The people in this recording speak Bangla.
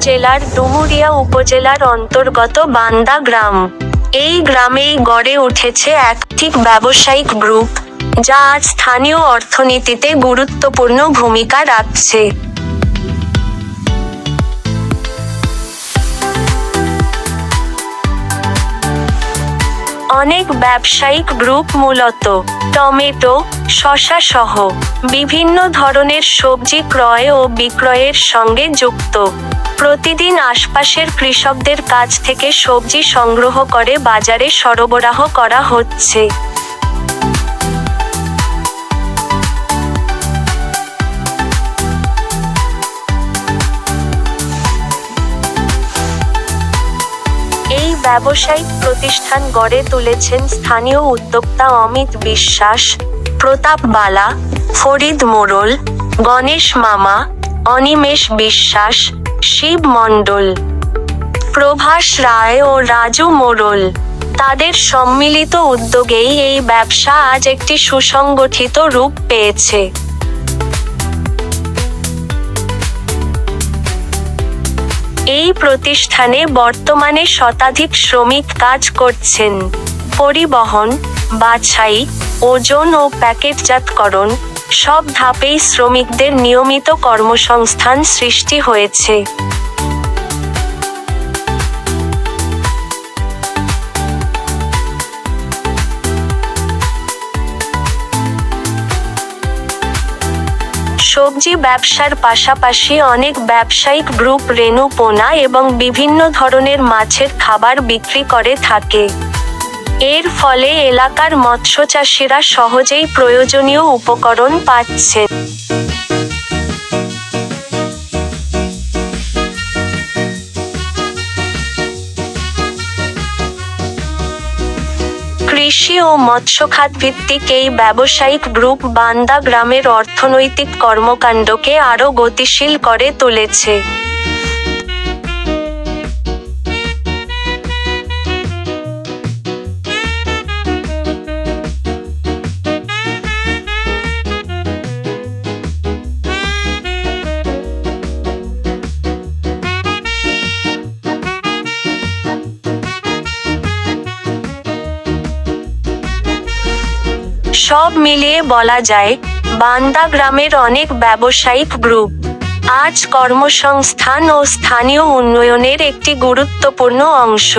জেলার ডুমুরিয়া উপজেলার অন্তর্গত বান্দা গ্রাম। এই গ্রামেই গড়ে উঠেছে একাধিক ব্যবসায়িক গ্রুপ, যা আজ স্থানীয় অর্থনীতিতে গুরুত্বপূর্ণ ভূমিকা রাখছে। অনেক ব্যবসায়িক গ্রুপ মূলত টমেটো, শসা সহ বিভিন্ন ধরনের সবজি ক্রয় ও বিক্রয়ের সঙ্গে যুক্ত। প্রতিদিন আশপাশের কৃষকদের কাছ থেকে সবজি সংগ্রহ করে বাজারে সরবরাহ করা হচ্ছে। এই ব্যবসায়িক প্রতিষ্ঠান গড়ে তুলেছেন স্থানীয় উদ্যোক্তা অমিত বিশ্বাস, প্রতাপ বালা, ফরিদ মোড়ল, গণেশ মামা, অনিমেষ বিশ্বাস, শিব মণ্ডল, প্রভাস রায় ও রাজু মোড়ল। তাদের সম্মিলিত উদ্যোগেই এই ব্যবসা আজ একটি সুসংগঠিত রূপ পেয়েছে। এই প্রতিষ্ঠানে বর্তমানে শতাধিক শ্রমিক কাজ করছেন। পরিবহন, বাছাই, ওজন ও প্যাকেটজাতকরণ সব ধাপেই শ্রমিকদের নিয়মিত কর্মসংস্থান সৃষ্টি হয়েছে। সবজি ব্যবসার পাশাপাশি অনেক ব্যবসায়িক গ্রুপ রেণু পোনা এবং বিভিন্ন ধরনের মাছের খাবার বিক্রি করে থাকে। এর ফলে এলাকার মৎস্যচাষীরা সহজেই প্রয়োজনীয় উপকরণ পাচ্ছেন। কৃষি ও মৎস্যখাত ভিত্তিক এই ব্যবসায়িক গ্রুপ বান্দা গ্রামের অর্থনৈতিক কর্মকাণ্ডকে আরও গতিশীল করে তুলেছে। সব মিলিয়ে বলা যায়, বান্দা গ্রামের অনেক ব্যবসায়িক গ্রুপ আজ কর্মসংস্থান ও স্থানীয় উন্নয়নের একটি গুরুত্বপূর্ণ অংশ।